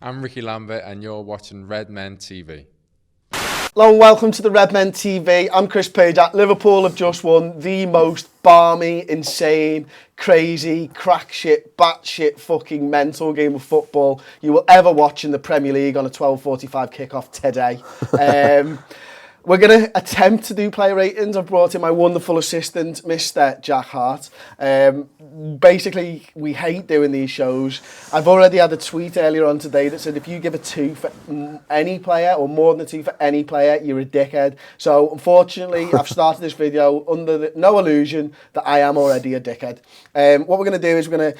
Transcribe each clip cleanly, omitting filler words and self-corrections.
I'm Ricky Lambert and you're watching Redmen TV. Hello and welcome to the Redmen TV. I'm Chris Page. Liverpool have just won the most barmy, insane, crazy, crack shit, batshit fucking mental game of football you will ever watch in the Premier League on a 12:45 kickoff today. We're going to attempt to do player ratings. I've brought in my wonderful assistant, Mr. Jack Hart. Basically, we hate doing these shows. I've already had a tweet earlier on today that said if you give a 2 for any player or more than a 2 for any player, you're a dickhead. So, unfortunately, I've started this video under no illusion that I am already a dickhead. What we're going to do is we're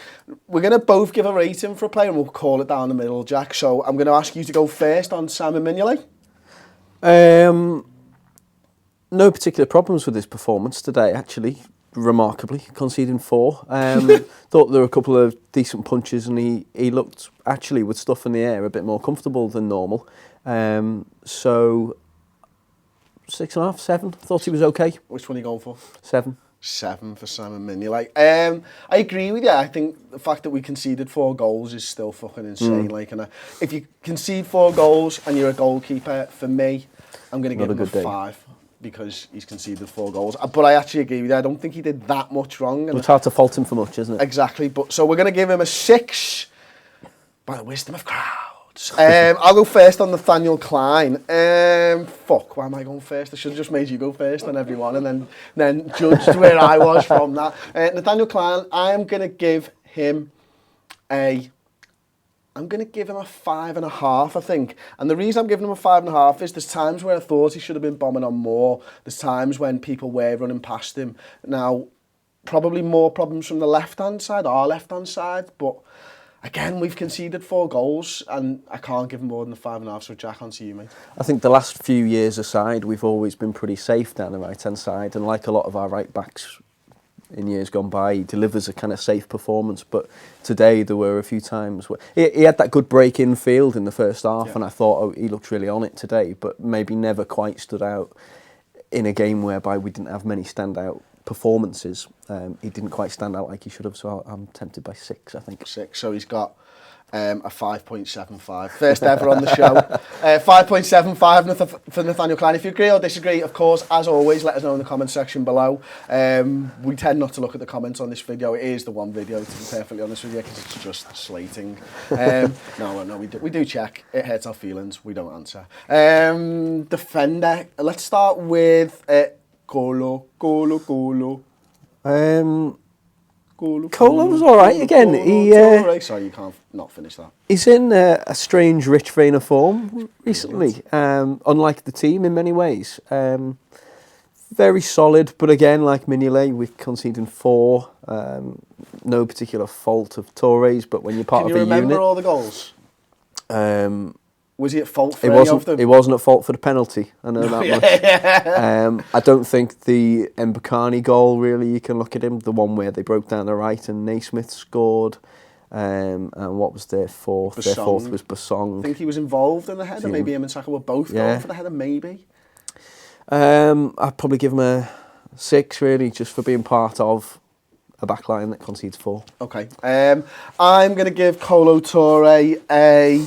going to both give a rating for a player and we'll call it down the middle, Jack. So, I'm going to ask you to go first on Simon Mignolet. No particular problems with his performance today, actually, remarkably, conceding 4. Thought there were a couple of decent punches and he looked, actually, with stuff in the air, a bit more comfortable than normal. So, 6.5, 7, thought he was okay. Which one are you going for? 7. 7 for Simon Mignolet. I agree with you. I think the fact that we conceded 4 goals is still fucking insane. And if you concede 4 goals and you're a goalkeeper, for me, I'm going to give him a 5 because he's conceded 4 goals. But I actually agree with you. I don't think he did that much wrong. And it's hard to fault him for much, isn't it? Exactly. So we're going to give him a 6 by the wisdom of crowds. I'll go first on Nathaniel Klein. Fuck, why am I going first? I should have just made you go first on everyone and then judged where I was from that. Nathaniel Klein, I'm going to give him a 5.5, I think. And the reason I'm giving him a 5.5 is there's times where I thought he should have been bombing on more. There's times when people were running past him. Now, probably more problems from the left-hand side, our left-hand side, but again, we've conceded 4 goals and I can't give him more than a 5.5, so Jack, on to you, mate. I think the last few years aside, we've always been pretty safe down the right-hand side, and like a lot of our right-backs in years gone by, he delivers a kind of safe performance, but today there were a few times where he had that good break in field in the first half, and I thought, oh, he looked really on it today, but maybe never quite stood out in a game whereby we didn't have many standout performances. He didn't quite stand out like he should have, so I'm tempted by 6, I think. 6, so he's got a 5.75. First ever on the show. 5.75 for Nathaniel Klein. If you agree or disagree, of course, as always, let us know in the comment section below. We tend not to look at the comments on this video. It is the one video, to be perfectly honest with you, because it's just slating. No, we do check. It hurts our feelings. We don't answer. Defender. Let's start with Colo. Colo was all right again. Sorry, you can't not finish that. He's in a strange, rich vein of form recently, unlike the team in many ways. Very solid, but again, like Mignolet, we've conceded 4. No particular fault of Torres, but when you're part of a unit... Can you remember all the goals? Was he at fault for any of them? He wasn't at fault for the penalty, I know that much. I don't think the Mbakani goal, really, you can look at him, the one where they broke down the right and Naismith scored. And what was their fourth? Basong. Their fourth was Basong. I think he was involved in the header, maybe him and Saka were both going for the header, maybe. I'd probably give him a 6, really, just for being part of a backline that concedes 4. Okay. I'm going to give Kolo Touré a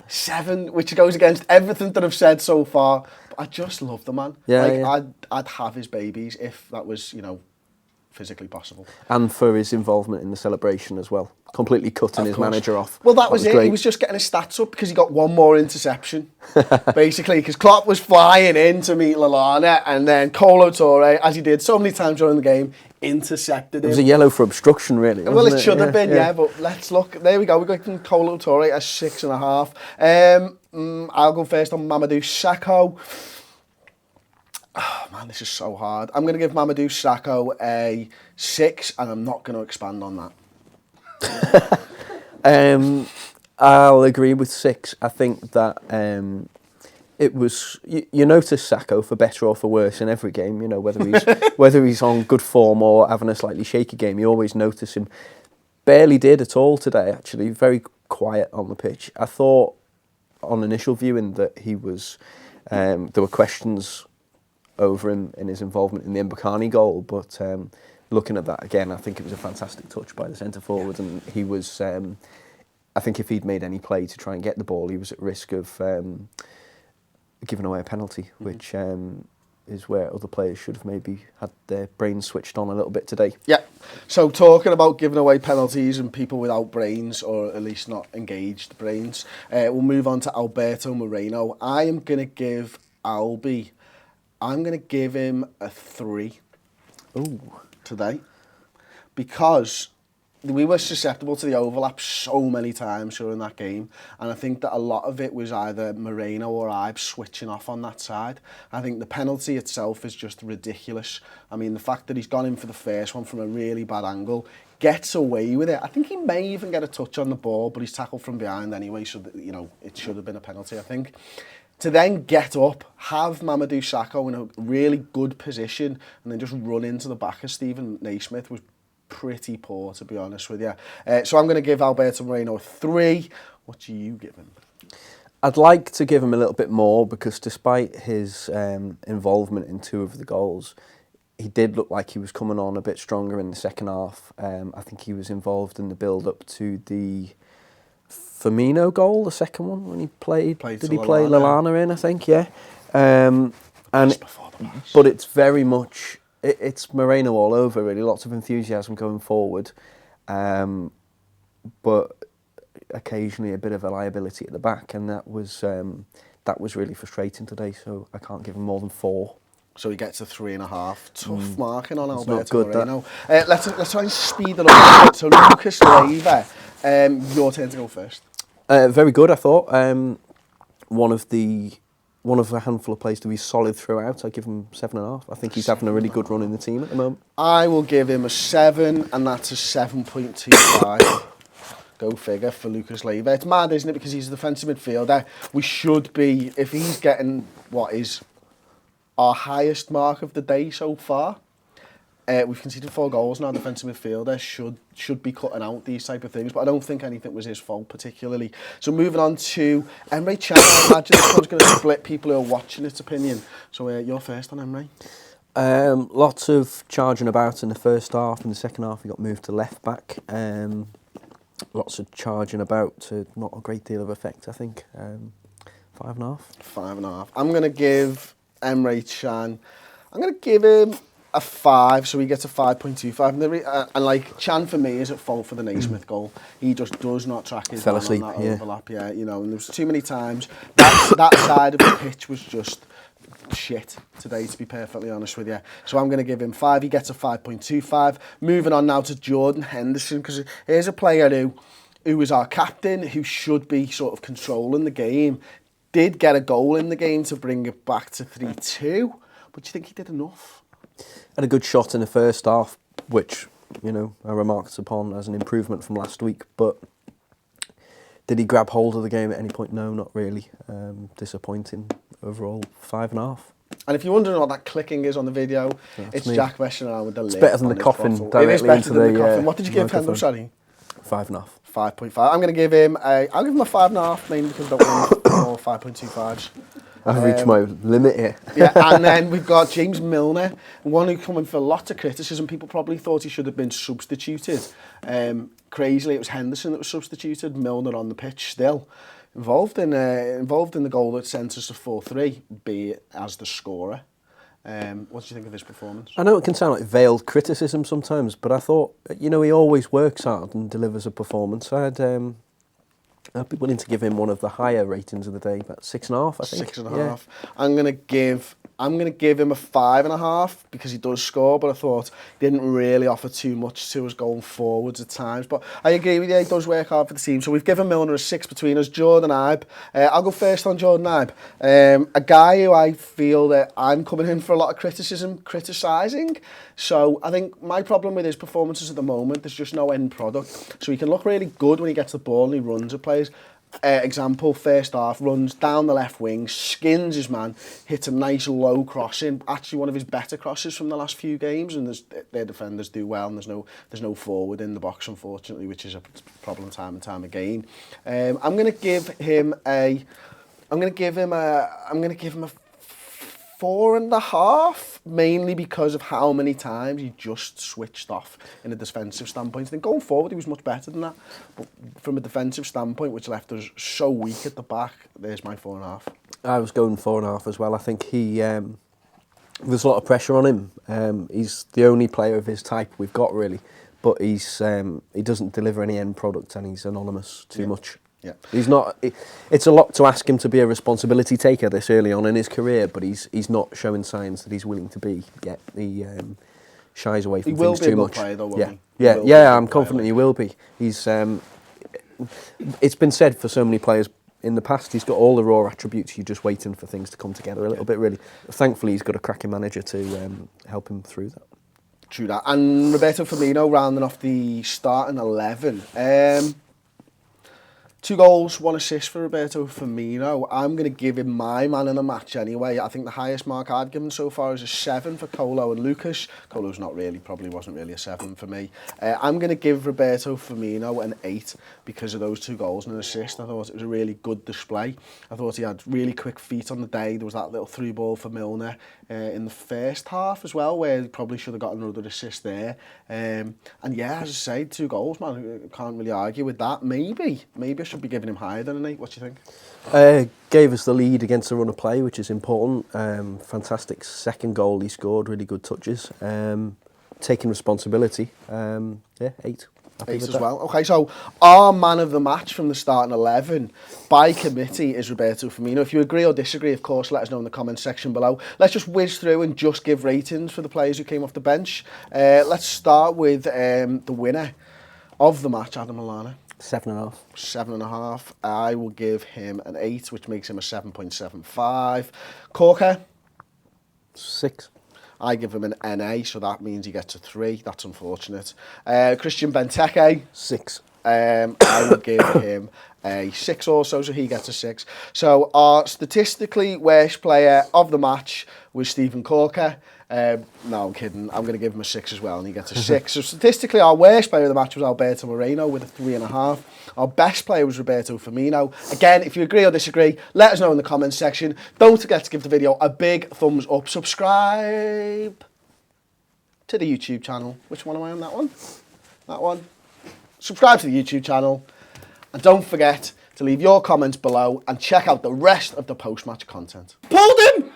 7, which goes against everything that I've said so far. But I just love the man. I'd have his babies if that was, physically possible. And for his involvement in the celebration as well. Completely cutting his manager off. Well, that was it. Great. He was just getting his stats up because he got one more interception, basically, because Klopp was flying in to meet Lallana, and then Kolo Touré, as he did so many times during the game, intercepted him. It was a yellow for obstruction, really. Well, it should have been, yeah, but let's look. There we go. We've got Kolo Touré at 6.5. I'll go first on Mamadou Sakho. Oh, man, this is so hard. I'm going to give Mamadou Sakho a 6, and I'm not going to expand on that. I'll agree with 6. I think that it was... You notice Sakho, for better or for worse, in every game, whether he's on good form or having a slightly shaky game, you always notice him. Barely did at all today, actually. Very quiet on the pitch. I thought, on initial viewing, that he was... there were questions over him in his involvement in the Mbakani goal, but looking at that again, I think it was a fantastic touch by the centre forward, and he was I think if he'd made any play to try and get the ball, he was at risk of giving away a penalty, which is where other players should have maybe had their brains switched on a little bit today. Yeah. So talking about giving away penalties and people without brains, or at least not engaged brains, we'll move on to Alberto Moreno. I am going to give Albi, I'm going to give him a 3 today, because we were susceptible to the overlap so many times during that game, and I think that a lot of it was either Moreno or Ibe switching off on that side. I think the penalty itself is just ridiculous. I mean, the fact that he's gone in for the first one from a really bad angle, gets away with it. I think he may even get a touch on the ball, but he's tackled from behind anyway, so that, you know, it should have been a penalty, I think. To then get up, have Mamadou Sakho in a really good position, and then just run into the back of Stephen Naismith was pretty poor, to be honest with you. So I'm going to give Alberto Moreno a 3. What do you give him? I'd like to give him a little bit more, because despite his involvement in 2 of the goals, he did look like he was coming on a bit stronger in the second half. I think he was involved in the build-up to the Firmino goal, the second one, when he played did he play Lallana in, I think, yeah. But it's very much... It's Moreno all over, really. Lots of enthusiasm going forward, but occasionally a bit of a liability at the back, and that was really frustrating today. So I can't give him more than 4. So he gets a 3.5. Tough marking on It's Alberto not good, Moreno. Let's try and speed it up a bit. So Lucas Leiva, your turn to go first. Very good, I thought. One of a handful of players to be solid throughout. I give him 7.5. I think he's having a really good run in the team at the moment. I will give him a 7, and that's a 7.25. Go figure for Lucas Leiva. It's mad, isn't it? Because he's a defensive midfielder. We should be, if he's getting what is our highest mark of the day so far. We've conceded 4 goals now. Defensive midfielder should be cutting out these type of things, but I don't think anything was his fault particularly. So moving on to Emre Can. I imagine this one's going to split people who are watching its opinion. So you're first on Emre. Lots of charging about in the first half. In the second half, he got moved to left back. Lots of charging about to not a great deal of effect, I think. 5.5. 5.5. I'm going to give Emre Can, I'm going to give him a 5, so he gets a 5.25. And like, Chan for me is at fault for the Naismith goal. He just does not track his man on that overlap. Yeah, you know, and there's too many times that side of the pitch was just shit today, to be perfectly honest with you. So I'm going to give him 5. He gets a 5.25. Moving on now to Jordan Henderson, because here's a player who is our captain, who should be sort of controlling the game. Did get a goal in the game to bring it back to 3-2, but do you think he did enough? Had a good shot in the first half, which, you know, I remarked upon as an improvement from last week. But did he grab hold of the game at any point? No, not really. Disappointing overall. 5.5. And if you're wondering what that clicking is on the video, it's me. Jack messing around with the lid. It's better than the coffin. It is better than the coffin. What did you give Hendo, sorry? 5.5. 5.5. I'm going to give him I'll give him a 5.5, mainly because I don't want more 5.25s. I've reached my limit here. Yeah, and then we've got James Milner, one who come in for lots of criticism. People probably thought he should have been substituted. Crazily, it was Henderson that was substituted. Milner on the pitch still. Involved in the goal that sent us to 4-3, be it as the scorer. What do you think of his performance? I know it can sound like veiled criticism sometimes, but I thought, you know, he always works hard and delivers a performance. I'd be willing to give him one of the higher ratings of the day, about 6.5, I think. 6.5. Yeah. I'm gonna give him a 5.5 because he does score, but I thought he didn't really offer too much to us going forwards at times. But I agree with you, he does work hard for the team. So we've given Milner a 6 between us. Jordan Ibe. I'll go first on Jordan Ibe. A guy who I feel that I'm coming in for a lot of criticising. So I think my problem with his performances at the moment, there's just no end product. So he can look really good when he gets the ball and he runs at players. Example, first half, runs down the left wing, skins his man, hits a nice low crossing, actually one of his better crosses from the last few games, and their defenders do well, and there's no forward in the box, unfortunately, which is a problem time and time again. I'm going to give him a 4.5, mainly because of how many times he just switched off in a defensive standpoint. I think going forward he was much better than that, but from a defensive standpoint, which left us so weak at the back, there's my 4.5. I was going 4.5 as well. I think there's a lot of pressure on him. He's the only player of his type we've got, really, but he doesn't deliver any end product, and he's anonymous too much. Yeah. He's not. It's a lot to ask him to be a responsibility taker this early on in his career, but he's not showing signs that he's willing to be yet. He shies away from things too much. He will be a good player, though, won't Yeah, he? yeah. I'm confident he will be. He's. It's been said for so many players in the past, he's got all the raw attributes. You're just waiting for things to come together a little bit, really. Thankfully, he's got a cracking manager to help him through that. True that. And Roberto Firmino rounding off the starting 11. 2 goals, 1 assist for Roberto Firmino. I'm going to give him my man in the match anyway. I think the highest mark I've given so far is a 7 for Colo and Lucas. Colo's probably wasn't really a 7 for me. I'm going to give Roberto Firmino an 8 because of those 2 goals and an assist. I thought it was a really good display. I thought he had really quick feet on the day. There was that little through ball for Milner in the first half as well, where he probably should have got another assist there. And yeah, as I say, 2 goals, man. Can't really argue with that. Maybe I should be giving him higher than an 8. What do you think? Gave us the lead against the run of play, which is important. Fantastic second goal he scored, really good touches. Taking responsibility. 8. 8 as well. Okay, so our man of the match from the starting 11 by committee is Roberto Firmino. If you agree or disagree, of course, let us know in the comments section below. Let's just whiz through and just give ratings for the players who came off the bench. Let's start with the winner of the match, Adam Lallana. 7.5. 7.5. I will give him an 8, which makes him a 7.75. Corker. 6. I give him an NA, so that means he gets a 3. That's unfortunate. Christian Benteke. 6. I will give him a 6 also, so he gets a 6. So our statistically worst player of the match was Stephen Corker. No, I'm kidding. I'm going to give him a 6 as well, and he gets a 6. So statistically, our worst player of the match was Alberto Moreno with a 3.5. Our best player was Roberto Firmino. Again, if you agree or disagree, let us know in the comments section. Don't forget to give the video a big thumbs up. Subscribe to the YouTube channel. Which one am I on? That one? That one. Subscribe to the YouTube channel. And don't forget to leave your comments below and check out the rest of the post-match content. Pulled him!